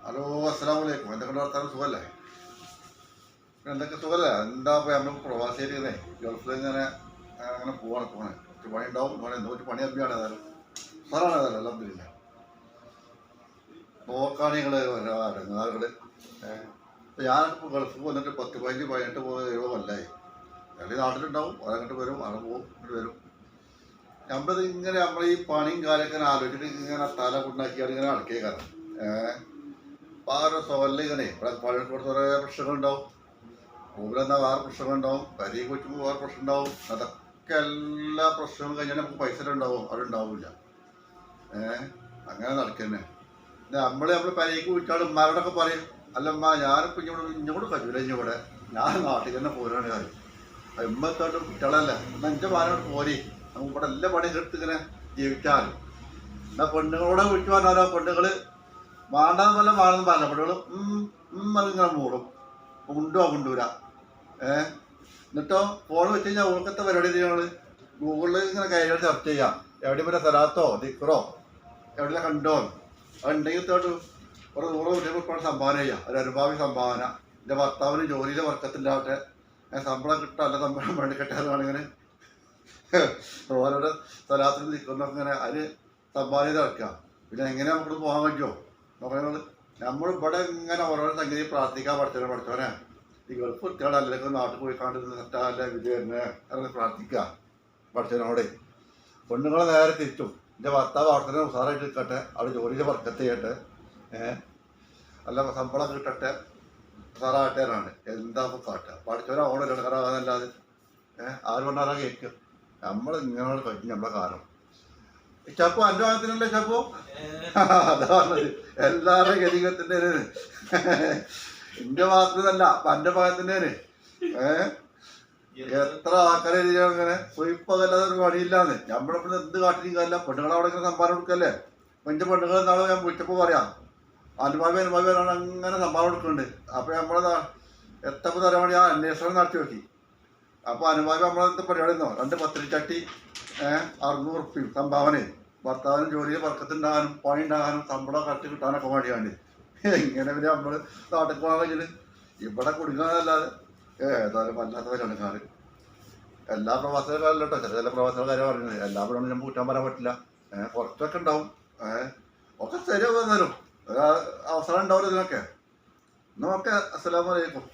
Hello, അസ്സലാമു അലൈക്കും. എന്തൊക്കെ വർത്താനം? സുഖമല്ലേ? എന്തൊക്കെ സുഖമല്ലേ? എന്താ ഇപ്പോൾ നമ്മൾ പ്രവാസിയായിരിക്കുന്നേ, ഗൾഫിൽ ഇങ്ങനെ അങ്ങനെ പോവാണ്. കുറച്ച് പണി ഉണ്ടാവും. എന്തോ ഒരു പണി അഭ്യാണ്. ഏതായാലും സ്ഥലമാണ്. ഏതായാലും അൽഹംദുലില്ല. നോക്കാണികൾ അടങ്ങാറുകൾ. ഇപ്പം ഞാനിപ്പോൾ ഗൾഫിൽ വന്നിട്ട് 10, 15, 18 കൊല്ലമായി. അല്ലെങ്കിൽ നാട്ടിലുണ്ടാവും, അതങ്ങോട്ട് വരും, അവിടെ പോകും, ഇങ്ങോട്ട് വരും. നമ്മളിത് ഇങ്ങനെ നമ്മൾ ഈ പണിയും കാര്യമൊക്കെ ഇങ്ങനെ ആലോചിച്ചിട്ട് ഇങ്ങനെ തല കൊണ്ടാക്കിയാണ് ഇങ്ങനെ അടക്കിയേക്കാറ്. അപ്പം ആ ഒരു സോലിൽ ഇങ്ങനെ ഇവിടെ പഴയടുത്ത് കുറേ പ്രശ്നങ്ങളുണ്ടാവും. റൂമിലെന്നാൽ വേറെ പ്രശ്നങ്ങളുണ്ടാവും, കരിയൊക്കെ വെച്ചുമ്പോൾ വേറെ പ്രശ്നം ഉണ്ടാവും. അതൊക്കെ എല്ലാ പ്രശ്നങ്ങളും കഴിഞ്ഞാൽ നമുക്ക് പൈസ ഉണ്ടാവും, അവിടെ ഉണ്ടാവില്ല. അങ്ങനെ നടക്കന്നെ. നമ്മൾ പരിക്ക് വിളിച്ചാൽ ഉമ്മാരോടൊക്കെ പറയും, അല്ലമ്മ ഞാനിപ്പോൾ ഇങ്ങോട്ട് കഴിയൂല, ഇവിടെ ഞാൻ നാട്ടിൽ തന്നെ പോരാണ് കാര്യം. ഉമ്മത്തോട്ട് കുട്ടികളല്ല, എന്നാൽ എൻ്റെ മാനോട് പോരി, നമുക്ക് ഇവിടെ എല്ലാ പണിയും എടുത്ത് ഇങ്ങനെ ജീവിച്ചാലും. എന്നാൽ പെണ്ണുങ്ങളോടെ വിളിച്ചു പറഞ്ഞാലോ, പെണ്ണുങ്ങൾ വേണ്ടാന്ന് പോലെ വേണമെന്ന് പറഞ്ഞ പെണ്ണുകൾ അതിങ്ങനെ മൂടും, കൊണ്ടുവരാ. എന്നിട്ടോ ഫോൺ വെച്ച് കഴിഞ്ഞാൽ ഓൾക്കത്തെ പരിപാടി ചെയ്യുന്നത് ഗൂഗിളിൽ ഇങ്ങനെ കയ്യിലോട്ട് സെർച്ച് ചെയ്യാം, എവിടെയും പിന്നെ സ്ഥലത്തോ ദിക്കറോ എവിടെയെല്ലാം കണ്ടോ അതുണ്ടെങ്കിൽ തൊട്ട് ഒരു 100 സംഭാവന ചെയ്യാം, ഒരു അനുഭാവി സംഭാവന. എൻ്റെ ഭർത്താവിന് ജോലിയിലെ വർക്കത്തിൻ്റെ ശമ്പളം കിട്ടുക, അല്ല ശമ്പളം വേണ്ടി കിട്ടാറുവാണിങ്ങനെ ഓരോരോ സ്ഥലത്തിന് നിൽക്കുന്നൊക്കെ ഇങ്ങനെ അതിന് സംഭാവന ചെയ്ത് നടക്കുക. പിന്നെ എങ്ങനെ നമുക്ക് പോകാൻ പറ്റുമോ നോക്കുന്നത്? നമ്മളിവിടെ ഇങ്ങനെ ഓരോരോ സംഗതി പ്രാർത്ഥിക്കാൻ പഠിച്ചവനെ ഈ ഗൾഫ് കുട്ടികളെ അല്ലെങ്കിൽ നാട്ടിൽ പോയി കണ്ടിരുന്ന സെറ്റാല്ല വിജയനെ അങ്ങനെ പ്രാർത്ഥിക്കുക പഠിച്ചവനോടെ. പെണ്ണുങ്ങളെ നേരെ തിരിച്ചും, എൻ്റെ ഭർത്താവ് അവിടെ തന്നെ ഉസാറായിട്ട് നിൽക്കട്ടെ, അവിടെ ജോലിയിൽ വർക്കത്ത് ചെയ്യട്ടെ, നല്ല ശമ്പളം കിട്ടട്ടെ, ഉസാറാകട്ടെ എന്നാണ്. എന്താ ഇപ്പോൾ കാട്ടുക? പഠിച്ചവനെ ഓണം ഇടക്കാറാകാന്നല്ലാതെ ആര് പറഞ്ഞാൽ കേൾക്കുക. നമ്മൾ ഇങ്ങനെ കഴിഞ്ഞ് നമ്മളെ കാലം. ചപ്പു എൻ്റെ ഭാഗത്തിനല്ലേ ചപ്പു? അതാ പറഞ്ഞത്, എല്ലാവരുടെയും ഗതികത്തിൻ്റെ എന്റെ ഭാഗത്തുനിന്നല്ല, എൻ്റെ ഭാഗത്തിൻ്റെ. എത്ര ആൾക്കാരെ ഇങ്ങനെ സ്വയിപ്പല്ലാതെ ഒരു പണിയില്ലാന്ന്. നമ്മളിവിടെ എന്ത് കാട്ടിരിക്കല്ല, പെണ്ണുങ്ങൾ അവിടെ ഇങ്ങനെ സംഭാവന കൊടുക്കല്ലേ. അപ്പം എൻ്റെ പെണ്ണുങ്ങൾ നാളെ ഞാൻ വിളിച്ചപ്പോൾ പറയാം, അനുഭാവിയാണ് അങ്ങനെ സംഭാവന കൊടുക്കുന്നുണ്ട്. അപ്പോൾ നമ്മളെ എത്തപ്പോൾ തരാൻ വേണ്ടി ആ അന്വേഷണം നടത്തി നോക്കി. അപ്പോൾ അനുഭാവി നമ്മളെന്ത് പരിപാടി എന്നോ, 2 പത്തിരിച്ചട്ടി 600 ഉറുപ്പ്യം സംഭാവന. ഭർത്താവിനും ജോലിയിൽ വർക്കത്തുണ്ടാകാനും പണി ഉണ്ടാകാനും ശമ്പളം കറക്റ്റ് കിട്ടാനൊക്കെ വേണ്ടിയാണ്. എങ്ങനെ പിന്നെ നമ്മൾ നാട്ടിൽ പോകാൻ കഴിഞ്ഞിട്ട് ഇവിടെ കുടുങ്ങാനല്ലാതെ ഏതായാലും വല്ലാത്ത പരിപാടിക്കാർ. എല്ലാ പ്രവാസികളും കേട്ടോ, ചില പ്രവാസികളുടെ കാര്യം പറയുന്നത് എല്ലാവരും നമുക്ക് കൂട്ടാൻ പറയാൻ പറ്റില്ല. കുറച്ചൊക്കെ ഉണ്ടാവും, ഒക്കെ ശരിയാവും. എന്നാലും അവസരം ഉണ്ടാവില്ല ഇതിനൊക്കെ. എന്നാൽ ഓക്കെ, അസ്സലാമു അലൈക്കും.